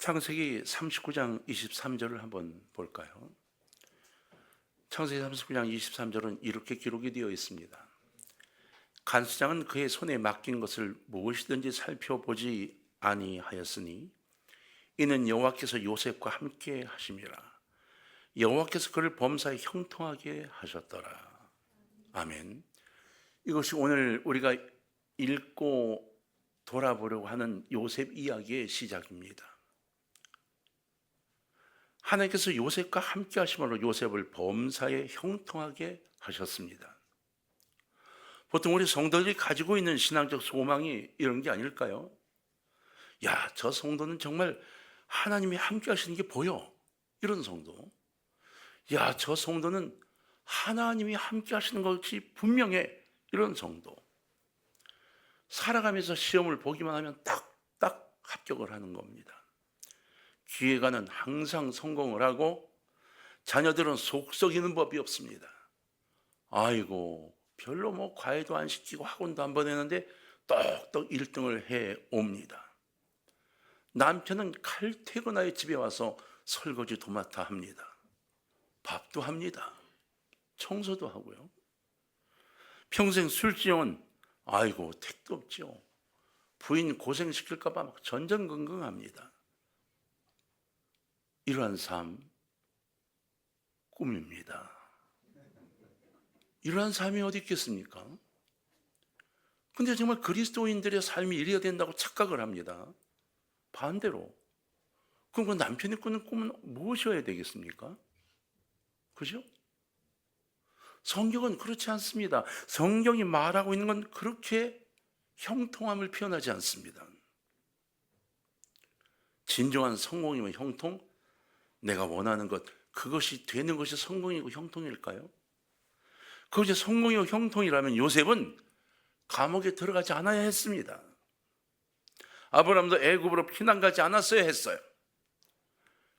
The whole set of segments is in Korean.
창세기 39장 23절을 한번 볼까요? 창세기 39장 23절은 이렇게 기록이 되어 있습니다. 간수장은 그의 손에 맡긴 것을 무엇이든지 살펴보지 아니하였으니 이는 여호와께서 요셉과 함께 하심이라. 여호와께서 그를 범사에 형통하게 하셨더라. 아멘. 이것이 오늘 우리가 읽고 돌아보려고 하는 요셉 이야기의 시작입니다. 하나님께서 요셉과 함께 하심으로 요셉을 범사에 형통하게 하셨습니다. 보통 우리 성도들이 가지고 있는 신앙적 소망이 이런 게 아닐까요? 야, 저 성도는 정말 하나님이 함께 하시는 게 보여. 이런 성도. 야, 저 성도는 하나님이 함께 하시는 것이 분명해. 이런 성도. 살아가면서 시험을 보기만 하면 딱딱 합격을 하는 겁니다. 기회가는 항상 성공을 하고 자녀들은 속 썩이는 법이 없습니다. 아이고, 별로 과외도 안 시키고 학원도 안 보내는데 똑똑 1등을 해 옵니다. 남편은 칼퇴근하여 집에 와서 설거지 도맡아 합니다. 밥도 합니다. 청소도 하고요. 평생 술집은 아이고 택도 없죠. 부인 고생시킬까 봐 막 전전긍긍합니다. 이러한 삶 꿈입니다. 이러한 삶이 어디 있겠습니까? 근데 정말 그리스도인들의 삶이 이래야 된다고 착각을 합니다. 반대로. 그럼 그 남편이 꾸는 꿈은 무엇이어야 되겠습니까? 그죠? 성경은 그렇지 않습니다. 성경이 말하고 있는 건 그렇게 형통함을 표현하지 않습니다. 진정한 성공이면 형통? 내가 원하는 것, 그것이 되는 것이 성공이고 형통일까요? 그것이 성공이고 형통이라면 요셉은 감옥에 들어가지 않아야 했습니다. 아브라함도 애굽으로 피난 가지 않았어야 했어요.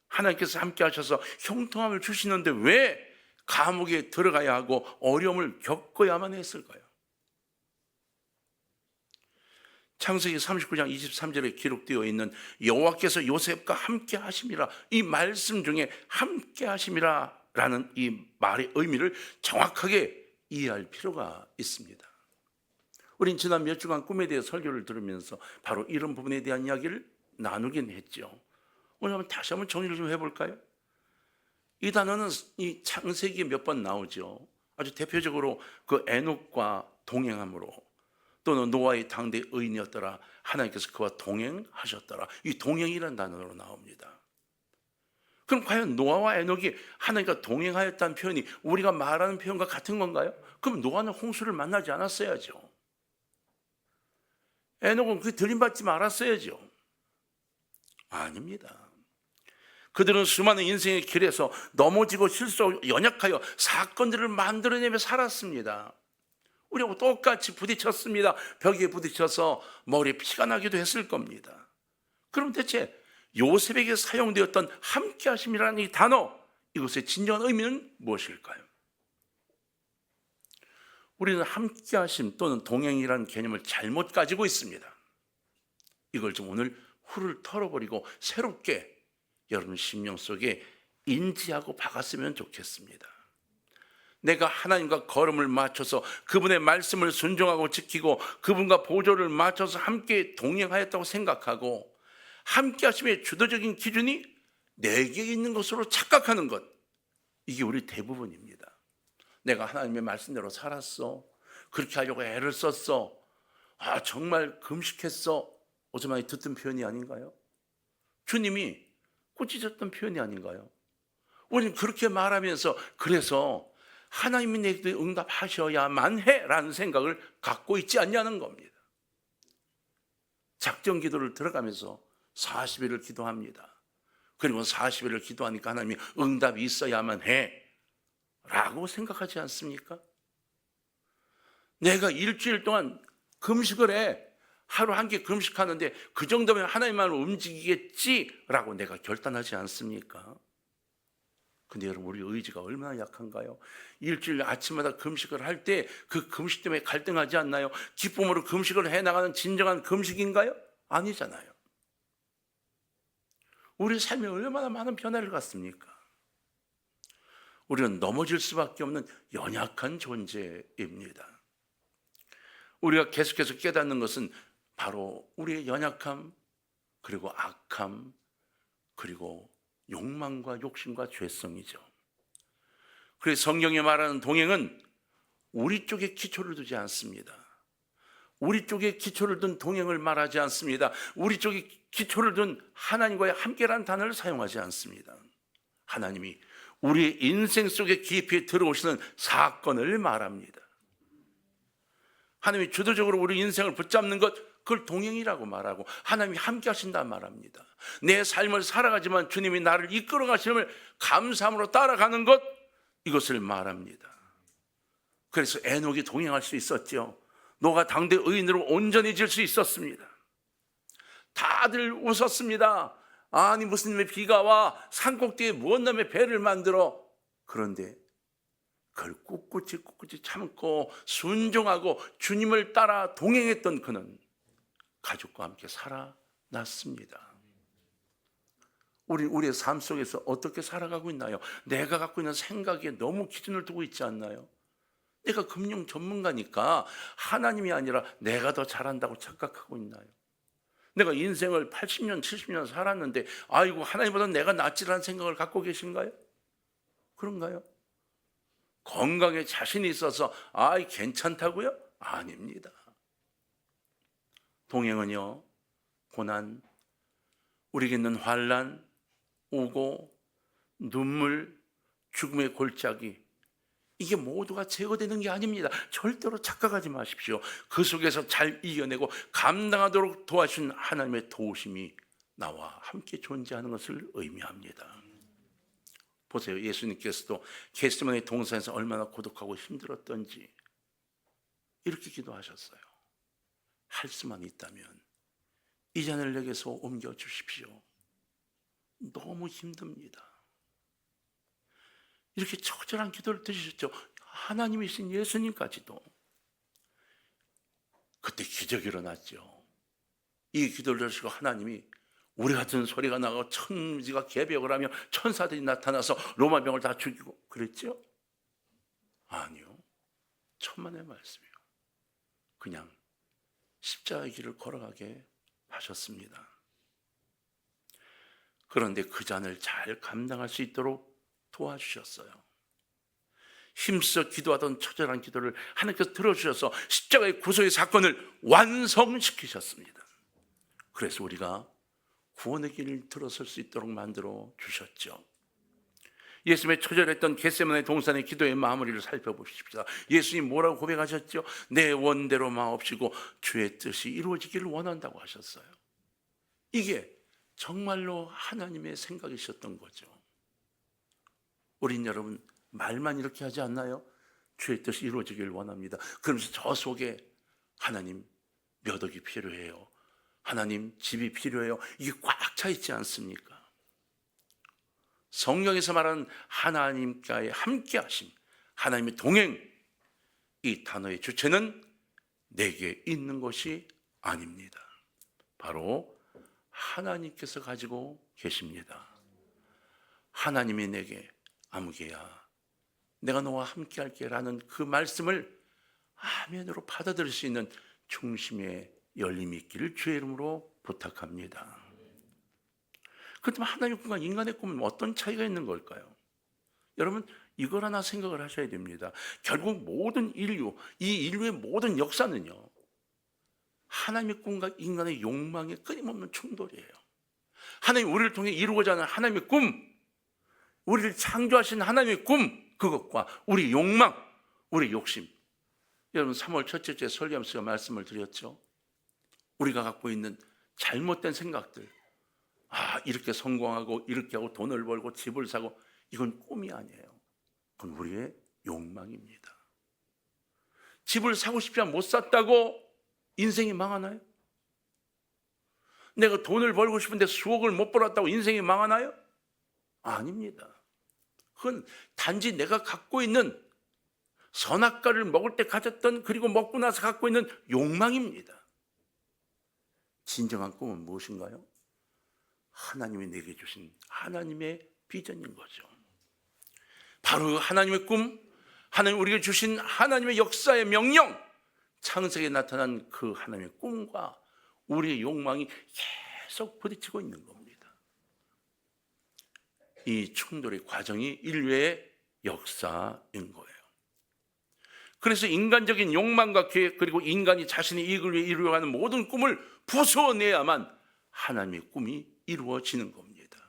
하나님께서 함께 하셔서 형통함을 주시는데 왜 감옥에 들어가야 하고 어려움을 겪어야만 했을까요? 창세기 39장 23절에 기록되어 있는 여호와께서 요셉과 함께 하심이라, 이 말씀 중에 함께 하심이라 라는 이 말의 의미를 정확하게 이해할 필요가 있습니다. 우린 지난 몇 주간 꿈에 대해 설교를 들으면서 바로 이런 부분에 대한 이야기를 나누긴 했죠. 오늘 한번 다시 한번 정리를 좀 해볼까요? 이 단어는 이 창세기에 몇 번 나오죠. 아주 대표적으로 그 에녹과 동행함으로, 또는 노아의 당대 의인이었더라, 하나님께서 그와 동행하셨더라, 이 동행이라는 단어로 나옵니다. 그럼 과연 노아와 에녹이 하나님과 동행하였다는 표현이 우리가 말하는 표현과 같은 건가요? 그럼 노아는 홍수를 만나지 않았어야죠. 에녹은 그 들림받지 말았어야죠. 아닙니다. 그들은 수많은 인생의 길에서 넘어지고 실수하고 연약하여 사건들을 만들어내며 살았습니다. 우리하고 똑같이 부딪혔습니다. 벽에 부딪혀서 머리에 피가 나기도 했을 겁니다. 그럼 대체 요셉에게 사용되었던 함께 하심이라는 이 단어, 이것의 진정한 의미는 무엇일까요? 우리는 함께 하심 또는 동행이라는 개념을 잘못 가지고 있습니다. 이걸 좀 오늘 훌을 털어버리고 새롭게 여러분 심령 속에 인지하고 박았으면 좋겠습니다. 내가 하나님과 걸음을 맞춰서 그분의 말씀을 순종하고 지키고 그분과 보조를 맞춰서 함께 동행하였다고 생각하고, 함께 하심의 주도적인 기준이 내게 있는 것으로 착각하는 것, 이게 우리 대부분입니다. 내가 하나님의 말씀대로 살았어, 그렇게 하려고 애를 썼어, 정말 금식했어, 어제 많이 듣던 표현이 아닌가요? 주님이 꾸짖었던 표현이 아닌가요? 우리는 그렇게 말하면서 그래서 하나님이 내게 응답하셔야만 해라는 생각을 갖고 있지 않냐는 겁니다. 작정 기도를 들어가면서 40일을 기도합니다. 그리고 40일을 기도하니까 하나님이 응답이 있어야만 해라고 생각하지 않습니까? 내가 일주일 동안 금식을 해, 하루 한 개 금식하는데 그 정도면 하나님만 움직이겠지라고 내가 결단하지 않습니까? 근데 여러분, 우리 의지가 얼마나 약한가요? 일주일 아침마다 금식을 할 때 그 금식 때문에 갈등하지 않나요? 기쁨으로 금식을 해나가는 진정한 금식인가요? 아니잖아요. 우리 삶에 얼마나 많은 변화를 갖습니까? 우리는 넘어질 수밖에 없는 연약한 존재입니다. 우리가 계속해서 깨닫는 것은 바로 우리의 연약함, 그리고 악함, 그리고 욕망과 욕심과 죄성이죠. 그래서 성경이 말하는 동행은 우리 쪽에 기초를 두지 않습니다. 우리 쪽에 기초를 둔 동행을 말하지 않습니다. 우리 쪽에 기초를 둔 하나님과의 함께라는 단어를 사용하지 않습니다. 하나님이 우리의 인생 속에 깊이 들어오시는 사건을 말합니다. 하나님이 주도적으로 우리 인생을 붙잡는 것, 그걸 동행이라고 말하고 하나님이 함께 하신다 말합니다. 내 삶을 살아가지만 주님이 나를 이끌어 가심을 감사함으로 따라가는 것, 이것을 말합니다. 그래서 에녹이 동행할 수 있었죠. 노가 당대 의인으로 온전해질 수 있었습니다. 다들 웃었습니다. 아니 무슨 놈의 비가 와, 산꼭대기에 무엇 놈의 배를 만들어. 그런데 그걸 꿋꿋이 참고 순종하고 주님을 따라 동행했던 그는 가족과 함께 살아났습니다. 우리의 삶 속에서 어떻게 살아가고 있나요? 내가 갖고 있는 생각에 너무 기준을 두고 있지 않나요? 내가 금융 전문가니까 하나님이 아니라 내가 더 잘한다고 착각하고 있나요? 내가 인생을 80년, 70년 살았는데 아이고 하나님보다 내가 낫지라는 생각을 갖고 계신가요? 그런가요? 건강에 자신이 있어서 아이 괜찮다고요? 아닙니다. 동행은요, 고난, 우리에게 있는 환난, 오고, 눈물, 죽음의 골짜기, 이게 모두가 제거되는 게 아닙니다. 절대로 착각하지 마십시오. 그 속에서 잘 이겨내고 감당하도록 도와주신 하나님의 도우심이 나와 함께 존재하는 것을 의미합니다. 보세요. 예수님께서도 겟세마네 동산에서 얼마나 고독하고 힘들었던지 이렇게 기도하셨어요. 할 수만 있다면 이 잔을 내게서 옮겨주십시오. 너무 힘듭니다. 이렇게 처절한 기도를 드리셨죠. 하나님이신 예수님까지도. 그때 기적이 일어났죠. 이 기도를 들으시고 하나님이 우리 같은 소리가 나고 천지가 개벽을 하며 천사들이 나타나서 로마 병을 다 죽이고 그랬죠? 아니요. 천만의 말씀이요. 그냥 십자가의 길을 걸어가게 하셨습니다. 그런데 그 잔을 잘 감당할 수 있도록 도와주셨어요. 힘써 기도하던 처절한 기도를 하나님께서 들어주셔서 십자가의 구속의 사건을 완성시키셨습니다. 그래서 우리가 구원의 길을 들어설 수 있도록 만들어 주셨죠. 예수님의 처절했던 겟세마네 동산의 기도의 마무리를 살펴보십시다. 예수님 뭐라고 고백하셨죠? 내 원대로 마옵시고 주의 뜻이 이루어지기를 원한다고 하셨어요. 이게 정말로 하나님의 생각이셨던 거죠. 우린 여러분 말만 이렇게 하지 않나요? 주의 뜻이 이루어지기를 원합니다. 그러면서 저 속에 하나님 몇 억이 필요해요. 하나님 집이 필요해요. 이게 꽉 차 있지 않습니까? 성경에서 말하는 하나님과의 함께하심, 하나님의 동행, 이 단어의 주체는 내게 있는 것이 아닙니다. 바로 하나님께서 가지고 계십니다. 하나님이 내게 아무개야 내가 너와 함께할게 라는 그 말씀을 아멘으로 받아들일 수 있는 중심의 열림이 있기를 주의 이름으로 부탁합니다. 그렇다면 하나님의 꿈과 인간의 꿈은 어떤 차이가 있는 걸까요? 여러분 이걸 하나 생각을 하셔야 됩니다. 결국 모든 인류, 이 인류의 모든 역사는요, 하나님의 꿈과 인간의 욕망의 끊임없는 충돌이에요. 하나님 우리를 통해 이루고자 하는 하나님의 꿈, 우리를 창조하신 하나님의 꿈, 그것과 우리 욕망, 우리 욕심. 여러분 3월 첫째 주에 설교하면서 말씀을 드렸죠. 우리가 갖고 있는 잘못된 생각들, 이렇게 성공하고 이렇게 하고 돈을 벌고 집을 사고, 이건 꿈이 아니에요. 그건 우리의 욕망입니다. 집을 사고 싶지만 못 샀다고 인생이 망하나요? 내가 돈을 벌고 싶은데 수억을 못 벌었다고 인생이 망하나요? 아닙니다. 그건 단지 내가 갖고 있는 선악과를 먹을 때 가졌던, 그리고 먹고 나서 갖고 있는 욕망입니다. 진정한 꿈은 무엇인가요? 하나님이 내게 주신 하나님의 비전인 거죠. 바로 하나님의 꿈, 하나님 우리에게 주신 하나님의 역사의 명령, 창세기에 나타난 그 하나님의 꿈과 우리의 욕망이 계속 부딪히고 있는 겁니다. 이 충돌의 과정이 인류의 역사인 거예요. 그래서 인간적인 욕망과 계획, 그리고 인간이 자신의 이익을 위해 이루어가는 모든 꿈을 부숴내야만 하나님의 꿈이 이루어지는 겁니다.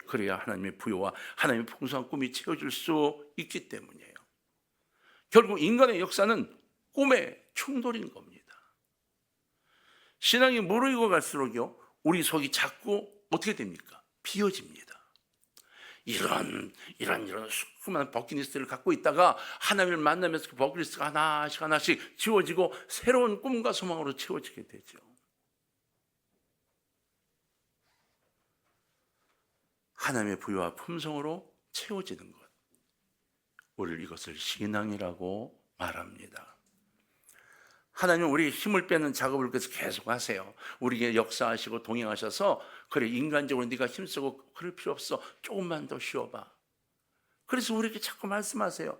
그래야 하나님의 부요와 하나님의 풍성한 꿈이 채워질 수 있기 때문이에요. 결국 인간의 역사는 꿈의 충돌인 겁니다. 신앙이 무르익어 갈수록요, 우리 속이 자꾸 어떻게 됩니까? 비어집니다. 이런 수많은 버킷리스트를 갖고 있다가 하나님을 만나면서 그 버킷리스트가 하나씩 지워지고 새로운 꿈과 소망으로 채워지게 되죠. 하나님의 부요와 품성으로 채워지는 것, 우리를 이것을 신앙이라고 말합니다. 하나님은 우리 힘을 빼는 작업을 계속 하세요. 우리에게 역사하시고 동행하셔서, 그래, 인간적으로 네가 힘쓰고 그럴 필요 없어, 조금만 더 쉬어봐. 그래서 우리에게 자꾸 말씀하세요.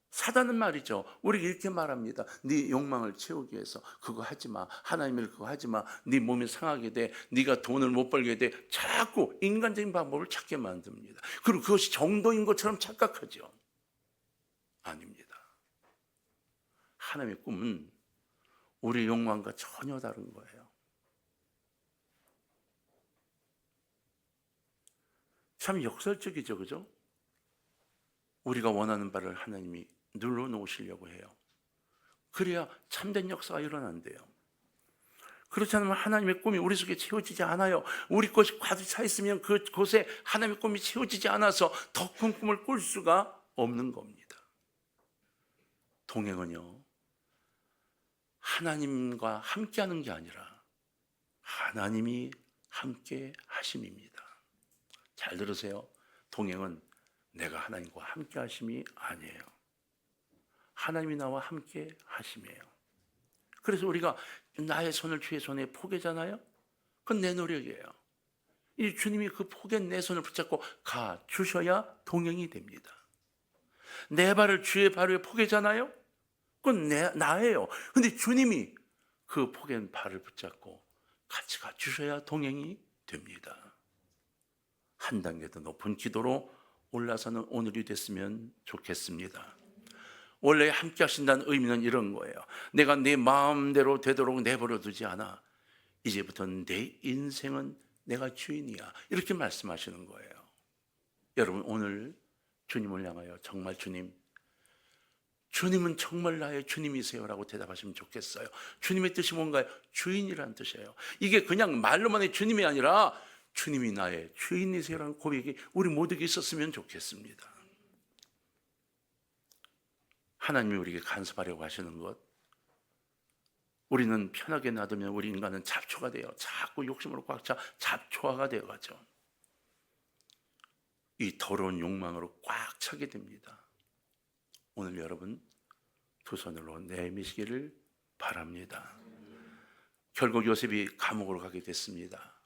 사단은 말이죠, 우리에게 이렇게 말합니다. 네 욕망을 채우기 위해서 그거 하지 마, 하나님을 그거 하지 마, 네 몸이 상하게 돼, 네가 돈을 못 벌게 돼. 자꾸 인간적인 방법을 찾게 만듭니다. 그리고 그것이 정도인 것처럼 착각하죠. 아닙니다. 하나님의 꿈은 우리 욕망과 전혀 다른 거예요. 참 역설적이죠, 그죠? 우리가 원하는 바를 하나님이 눌러놓으시려고 해요. 그래야 참된 역사가 일어난대요. 그렇지 않으면 하나님의 꿈이 우리 속에 채워지지 않아요. 우리 것이 가득 차 있으면 그곳에 하나님의 꿈이 채워지지 않아서 더 큰 꿈을 꿀 수가 없는 겁니다. 동행은요, 하나님과 함께하는 게 아니라 하나님이 함께 하심입니다. 잘 들으세요. 동행은 내가 하나님과 함께 하심이 아니에요. 하나님이 나와 함께 하심이에요. 그래서 우리가 나의 손을 주의 손에 포개잖아요. 그건 내 노력이에요. 이 주님이 그 포갠 내 손을 붙잡고 가 주셔야 동행이 됩니다. 내 발을 주의 발 위에 포개잖아요. 그건 나예요. 근데 주님이 그 포갠 발을 붙잡고 같이 가 주셔야 동행이 됩니다. 한 단계 더 높은 기도로 올라서는 오늘이 됐으면 좋겠습니다. 원래 함께 하신다는 의미는 이런 거예요. 내가 내 마음대로 되도록 내버려 두지 않아. 이제부터는 내 인생은 내가 주인이야. 이렇게 말씀하시는 거예요. 여러분, 오늘 주님을 향하여 정말 주님은 정말 나의 주님이세요라고 대답하시면 좋겠어요. 주님의 뜻이 뭔가요? 주인이라는 뜻이에요. 이게 그냥 말로만의 주님이 아니라 주님이 나의 주인이세요라는 고백이 우리 모두에게 있었으면 좋겠습니다. 하나님이 우리에게 간섭하려고 하시는 것, 우리는 편하게 놔두면 우리 인간은 잡초가 돼요. 자꾸 욕심으로 꽉 차 잡초화가 되어가죠. 이 더러운 욕망으로 꽉 차게 됩니다. 오늘 여러분 두 손으로 내미시기를 바랍니다. 결국 요셉이 감옥으로 가게 됐습니다.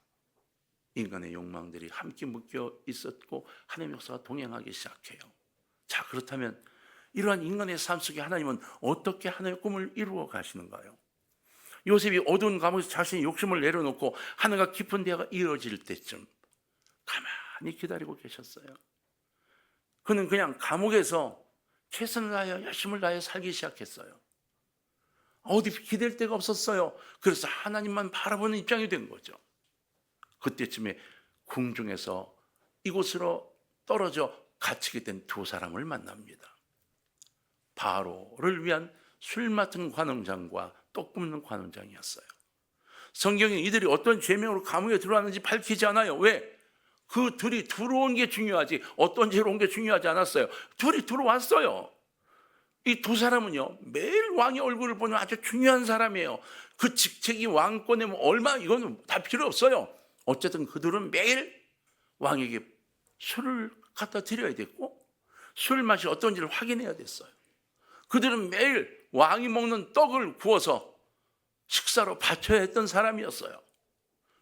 인간의 욕망들이 함께 묶여 있었고 하나님의 역사가 동행하기 시작해요. 자, 그렇다면 이러한 인간의 삶 속에 하나님은 어떻게 하나님의 꿈을 이루어 가시는가요? 요셉이 어두운 감옥에서 자신의 욕심을 내려놓고 하늘과 깊은 대화가 이어질 때쯤 가만히 기다리고 계셨어요. 그는 그냥 감옥에서 최선을 다하여 열심을 다하여 살기 시작했어요. 어디 기댈 데가 없었어요. 그래서 하나님만 바라보는 입장이 된 거죠. 그때쯤에 궁중에서 이곳으로 떨어져 갇히게 된 두 사람을 만납니다. 바로를 위한 술 맡은 관원장과 떡 굽는 관원장이었어요. 성경에 이들이 어떤 죄명으로 감옥에 들어왔는지 밝히지 않아요. 왜? 그 둘이 들어온 게 중요하지 어떤 죄로 온 게 중요하지 않았어요. 둘이 들어왔어요. 이 두 사람은요, 매일 왕의 얼굴을 보는 아주 중요한 사람이에요. 그 직책이 왕권에 얼마, 이건 다 필요 없어요. 어쨌든 그들은 매일 왕에게 술을 갖다 드려야 됐고 술 맛이 어떤지를 확인해야 됐어요. 그들은 매일 왕이 먹는 떡을 구워서 식사로 바쳐야 했던 사람이었어요.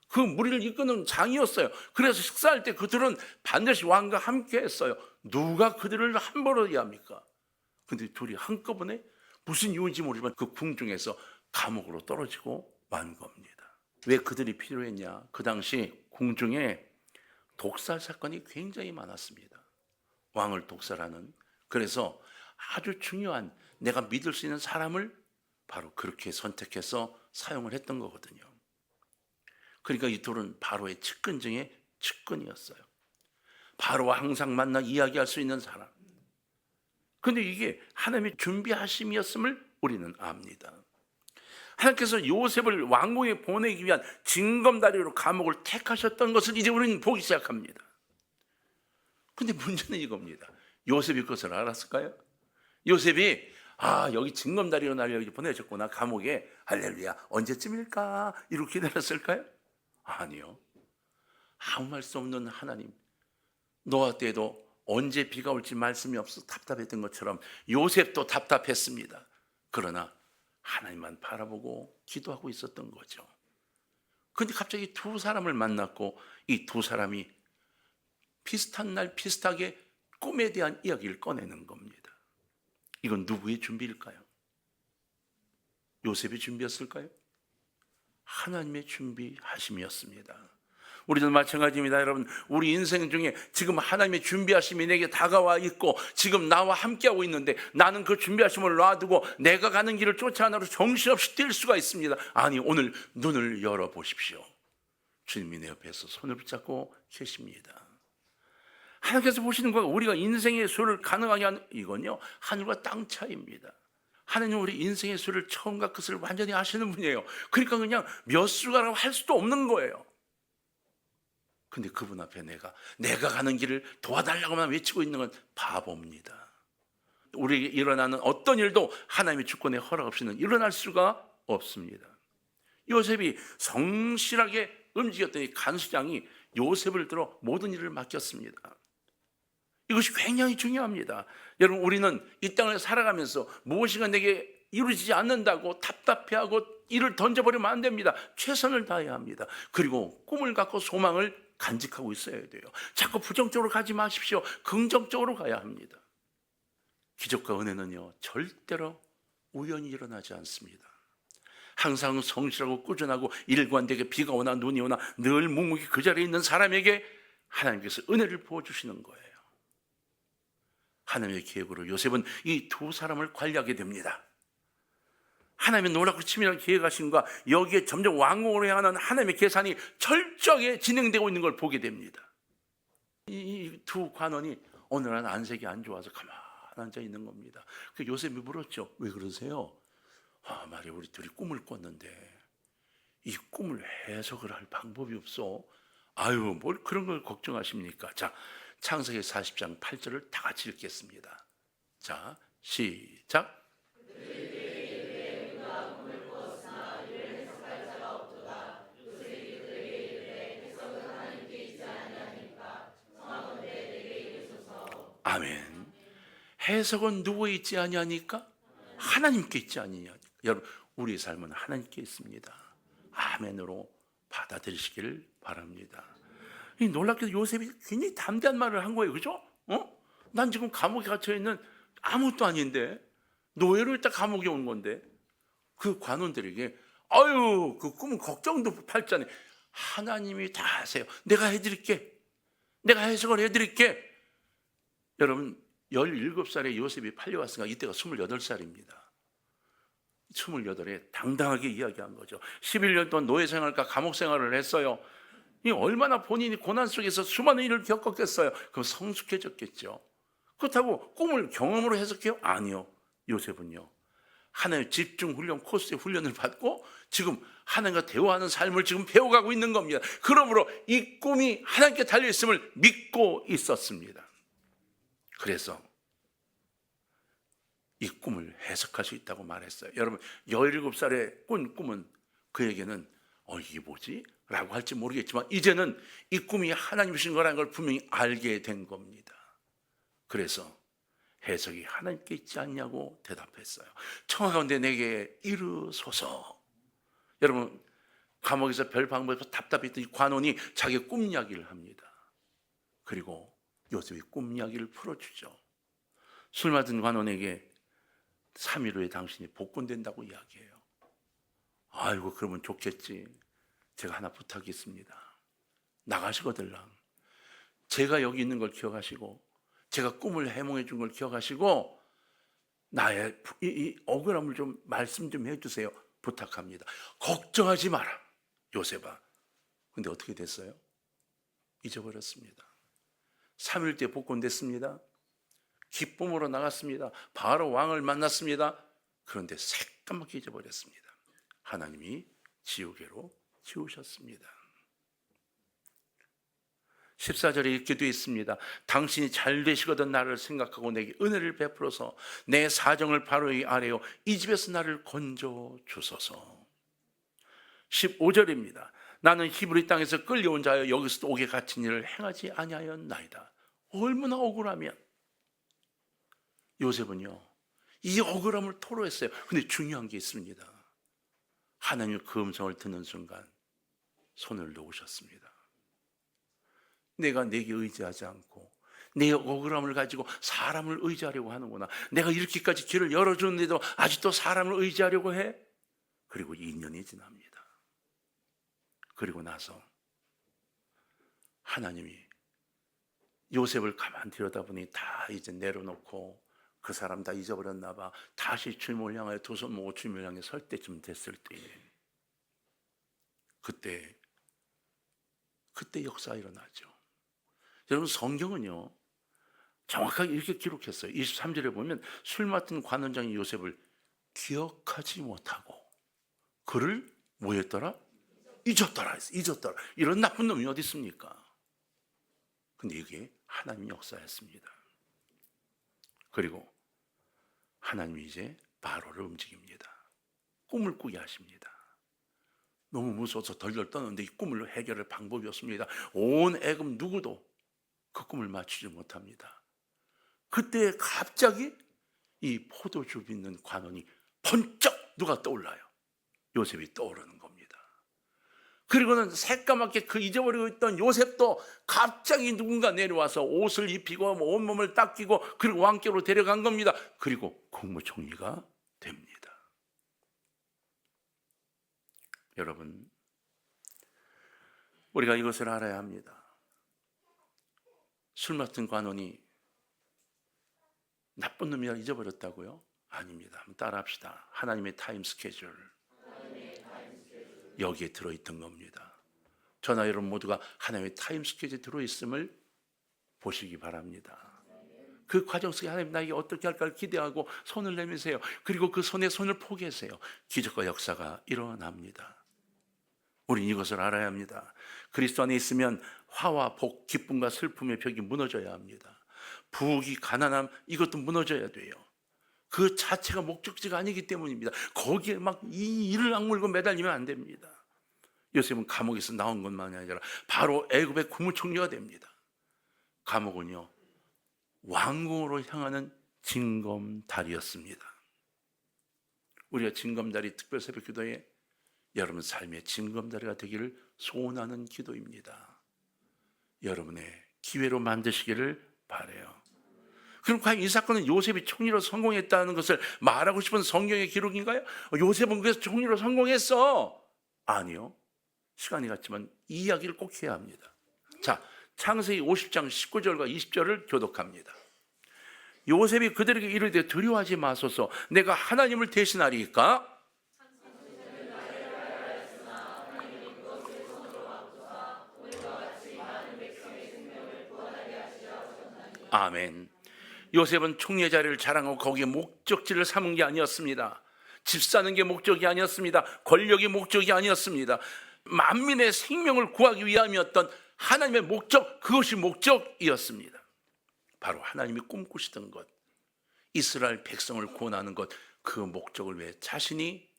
그 무리를 이끄는 장이었어요. 그래서 식사할 때 그들은 반드시 왕과 함께 했어요. 누가 그들을 함부로 대합니까? 근데 둘이 한꺼번에 무슨 이유인지 모르지만 그 궁중에서 감옥으로 떨어지고 만 겁니다. 왜 그들이 필요했냐? 그 당시 궁중에 독살 사건이 굉장히 많았습니다. 왕을 독살하는. 그래서 아주 중요한 내가 믿을 수 있는 사람을 바로 그렇게 선택해서 사용을 했던 거거든요. 그러니까 이 둘은 바로의 측근 중에 측근이었어요. 바로와 항상 만나 이야기할 수 있는 사람. 근데 이게 하나님의 준비하심이었음을 우리는 압니다. 하나님께서 요셉을 왕궁에 보내기 위한 징검다리로 감옥을 택하셨던 것을 이제 우리는 보기 시작합니다. 근데 문제는 이겁니다. 요셉이 그것을 알았을까요? 요셉이 여기 징검다리로 날 여기 보내셨구나, 감옥에. 할렐루야, 언제쯤일까? 이렇게 기다렸을까요? 아니요. 아무 말씀 없는 하나님. 노아 때도 언제 비가 올지 말씀이 없어 답답했던 것처럼 요셉도 답답했습니다. 그러나 하나님만 바라보고 기도하고 있었던 거죠. 그런데 갑자기 두 사람을 만났고 이 두 사람이 비슷한 날 비슷하게 꿈에 대한 이야기를 꺼내는 겁니다. 이건 누구의 준비일까요? 요셉의 준비였을까요? 하나님의 준비하심이었습니다. 우리도 마찬가지입니다. 여러분, 우리 인생 중에 지금 하나님의 준비하심이 내게 다가와 있고 지금 나와 함께하고 있는데 나는 그 준비하심을 놔두고 내가 가는 길을 쫓아 나가서 정신없이 뛸 수가 있습니다. 아니, 오늘 눈을 열어보십시오. 주님이 내 옆에서 손을 붙잡고 계십니다. 하나님께서 보시는 거가 우리가 인생의 수를 가능하게 하는 이건요, 하늘과 땅 차이입니다. 하나님은 우리 인생의 수를 처음과 끝을 완전히 아시는 분이에요. 그러니까 그냥 몇 수가라고 할 수도 없는 거예요. 근데 그분 앞에 내가 가는 길을 도와달라고만 외치고 있는 건 바보입니다. 우리에게 일어나는 어떤 일도 하나님의 주권에 허락 없이는 일어날 수가 없습니다. 요셉이 성실하게 움직였던 이 간수장이 요셉을 들어 모든 일을 맡겼습니다. 이것이 굉장히 중요합니다. 여러분, 우리는 이 땅을 살아가면서 무엇인가 내게 이루어지지 않는다고 답답해하고 일을 던져버리면 안 됩니다. 최선을 다해야 합니다. 그리고 꿈을 갖고 소망을 간직하고 있어야 돼요. 자꾸 부정적으로 가지 마십시오. 긍정적으로 가야 합니다. 기적과 은혜는요, 절대로 우연히 일어나지 않습니다. 항상 성실하고 꾸준하고 일관되게 비가 오나 눈이 오나 늘 묵묵히 그 자리에 있는 사람에게 하나님께서 은혜를 부어주시는 거예요. 하나님의 계획으로 요셉은 이 두 사람을 관리하게 됩니다. 하나님의 놀랍고 치밀한 계획하심과 여기에 점점 왕궁으로 향하는 하나님의 계산이 철저하게 진행되고 있는 걸 보게 됩니다. 이 두 관원이 어느 날 안색이 안 좋아서 가만히 앉아 있는 겁니다. 그 요셉이 물었죠. 왜 그러세요? 말이야, 우리 둘이 꿈을 꿨는데 이 꿈을 해석을 할 방법이 없어. 뭘 그런 걸 걱정하십니까? 자, 창세기 40장 8절을 다 같이 읽겠습니다. 자, 시작. 아멘. 해석은 누구에 있지 아니하니까? 하나님께 있지 아니하니까. 여러분, 우리의 삶은 하나님께 있습니다. 아멘으로 받아들이시기를 바랍니다. 이 놀랍게도 요셉이 굉장히 담대한 말을 한 거예요. 그죠? 난 지금 감옥에 갇혀있는 아무것도 아닌데 노예로 있다 감옥에 온 건데 그 관원들에게 그 꿈은 걱정도 팔자네. 하나님이 다 하세요. 내가 해드릴게. 내가 해석을 해드릴게. 여러분, 17살에 요셉이 팔려왔으니까 이때가 28살입니다. 28에 당당하게 이야기한 거죠. 11년 동안 노예 생활과 감옥 생활을 했어요. 얼마나 본인이 고난 속에서 수많은 일을 겪었겠어요. 그럼 성숙해졌겠죠. 그렇다고 꿈을 경험으로 해석해요? 아니요. 요셉은요, 하나님의 집중 훈련 코스의 훈련을 받고 지금 하나님과 대화하는 삶을 지금 배워가고 있는 겁니다. 그러므로 이 꿈이 하나님께 달려있음을 믿고 있었습니다. 그래서 이 꿈을 해석할 수 있다고 말했어요. 여러분, 17살에 꾼 꿈은 그에게는 이게 뭐지? 라고 할지 모르겠지만 이제는 이 꿈이 하나님 주신 거라는 걸 분명히 알게 된 겁니다. 그래서 해석이 하나님께 있지 않냐고 대답했어요. 청하건대 내게 이르소서. 여러분, 감옥에서 별 방법에서 답답했던 이 관원이 자기 꿈 이야기를 합니다. 그리고 요셉이 꿈 이야기를 풀어주죠. 술 맞은 관원에게 3일 후에 당신이 복권된다고 이야기해요. 아이고, 그러면 좋겠지. 제가 하나 부탁이 있습니다. 나가시거들랑 제가 여기 있는 걸 기억하시고 제가 꿈을 해몽해 준 걸 기억하시고 나의 이 억울함을 좀 말씀 좀 해주세요. 부탁합니다. 걱정하지 마라, 요셉아. 근데 어떻게 됐어요? 잊어버렸습니다. 3일 뒤에 복권됐습니다. 기쁨으로 나갔습니다. 바로 왕을 만났습니다. 그런데 새까맣게 잊어버렸습니다. 하나님이 지우개로 지우셨습니다. 14절에 이렇게 되어 있습니다. 당신이 잘 되시거든 나를 생각하고 내게 은혜를 베풀어서 내 사정을 바로이 아뢰어 이 집에서 나를 건져 주소서. 15절입니다. 나는 히브리 땅에서 끌려온 자여 여기서 옥에 갇힌 일을 행하지 아니하였나이다. 얼마나 억울하면. 요셉은요, 이 억울함을 토로했어요. 근데 중요한 게 있습니다. 하나님 그 음성을 듣는 순간 손을 놓으셨습니다. 내가 내게 의지하지 않고 내 억울함을 가지고 사람을 의지하려고 하는구나. 내가 이렇게까지 길을 열어주는데도 아직도 사람을 의지하려고 해? 그리고 2년이 지납니다. 그리고 나서 하나님이 요셉을 가만 들여다보니 다 이제 내려놓고 그 사람 다 잊어버렸나 봐. 다시 주님을 향하여 두 손 모으고 주님을 향해 설 때쯤 됐을 때에 그때 역사가 일어나죠. 여러분, 성경은요 정확하게 이렇게 기록했어요. 23절에 보면 술 맡은 관원장이 요셉을 기억하지 못하고 그를 뭐 했더라? 잊었더라. 이런 나쁜 놈이 어디 있습니까? 근데 이게 하나님의 역사였습니다. 그리고 하나님이 이제 바로를 움직입니다. 꿈을 꾸게 하십니다. 너무 무서워서 덜덜 떠는데 이 꿈을 해결할 방법이 없습니다. 온 애굽 누구도 그 꿈을 맞추지 못합니다. 그때 갑자기 이 포도주 빚는 관원이 번쩍 누가 떠올라요? 요셉이 떠오르는 겁니다. 그리고는 새까맣게 그 잊어버리고 있던 요셉도 갑자기 누군가 내려와서 옷을 입히고 온몸을 닦이고 그리고 왕께로 데려간 겁니다. 그리고 국무총리가 됩니다. 여러분, 우리가 이것을 알아야 합니다. 술 맡은 관원이 나쁜 놈이라 잊어버렸다고요? 아닙니다. 한번 따라합시다. 하나님의 타임 스케줄. 여기에 들어있던 겁니다. 저나 여러분 모두가 하나님의 타임 스케줄에 들어있음을 보시기 바랍니다. 그 과정 속에 하나님 나에게 어떻게 할까를 기대하고 손을 내미세요. 그리고 그 손에 손을 포개세요. 기적과 역사가 일어납니다. 우린 이것을 알아야 합니다. 그리스도 안에 있으면 화와 복, 기쁨과 슬픔의 벽이 무너져야 합니다. 부귀, 가난함, 이것도 무너져야 돼요. 그 자체가 목적지가 아니기 때문입니다. 거기에 막 이 이를 악물고 매달리면 안 됩니다. 요셉은 감옥에서 나온 것만이 아니라 바로 애굽의 국무총리가 됩니다. 감옥은요 왕궁으로 향하는 징검다리였습니다. 우리가 징검다리 특별 새벽 기도에 여러분 삶의 징검다리가 되기를 소원하는 기도입니다. 여러분의 기회로 만드시기를 바라요. 그럼 과연 이 사건은 요셉이 총리로 성공했다는 것을 말하고 싶은 성경의 기록인가요? 요셉은 그래서 총리로 성공했어. 아니요. 시간이 갔지만 이 이야기를 꼭 해야 합니다. 자, 창세기 50장 19절과 20절을 교독합니다. 요셉이 그들에게 이르되 두려워하지 마소서 내가 하나님을 대신하리이까. 아멘. 요셉은 총리의 자리를 자랑하고 거기에 목적지를 삼은 게 아니었습니다. 집 사는 게 목적이 아니었습니다. 권력이 목적이 아니었습니다. 만민의 생명을 구하기 위함이었던 하나님의 목적, 그것이 목적이었습니다. 바로 하나님이 꿈꾸시던 것, 이스라엘 백성을 구원하는 것, 그 목적을 위해 자신이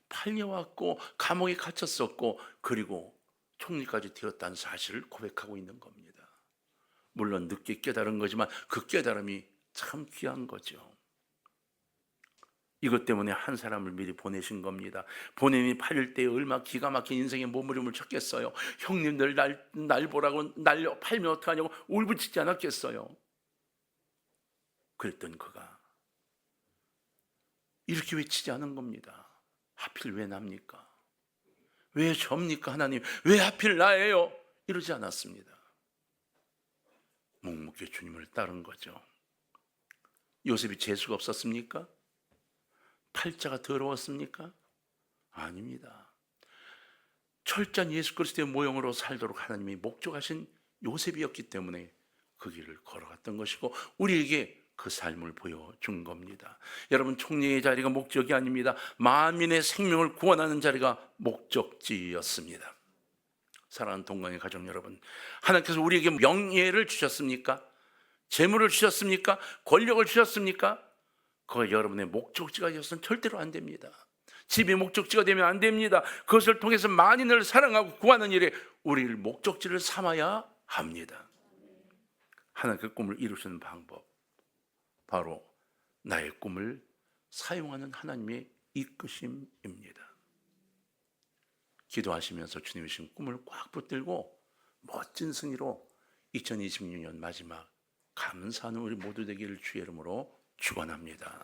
팔려왔고 감옥에 갇혔었고 그리고 총리까지 되었다는 사실을 고백하고 있는 겁니다. 물론 늦게 깨달은 거지만 그 깨달음이 참 귀한 거죠. 이것 때문에 한 사람을 미리 보내신 겁니다. 보냄이 팔릴 때 얼마나 기가 막힌 인생의 몸부림을 쳤겠어요. 형님들 날 보라고 날 팔면 어떡하냐고 울부짖지 않았겠어요. 그랬던 그가 이렇게 외치지 않은 겁니다. 하필 왜 납니까? 왜 접니까 하나님? 왜 하필 나예요? 이러지 않았습니다. 묵묵히 주님을 따른 거죠. 요셉이 재수가 없었습니까? 팔자가 더러웠습니까? 아닙니다. 철저한 예수 그리스도의 모형으로 살도록 하나님이 목적하신 요셉이었기 때문에 그 길을 걸어갔던 것이고 우리에게 그 삶을 보여준 겁니다. 여러분, 총리의 자리가 목적이 아닙니다. 만민의 생명을 구원하는 자리가 목적지였습니다. 사랑하는 동광의 가족 여러분, 하나님께서 우리에게 명예를 주셨습니까? 재물을 주셨습니까? 권력을 주셨습니까? 그가 여러분의 목적지가 되어서는 절대로 안 됩니다. 집이 목적지가 되면 안 됩니다. 그것을 통해서 만인을 사랑하고 구하는 일에 우리를 목적지를 삼아야 합니다. 하나님 그 꿈을 이루시는 방법, 바로 나의 꿈을 사용하는 하나님의 이끄심입니다. 기도하시면서 주님의 주신 꿈을 꽉 붙들고 멋진 승리로 2026년 마지막 감사하는 우리 모두 되기를 주의 이름으로 축원합니다.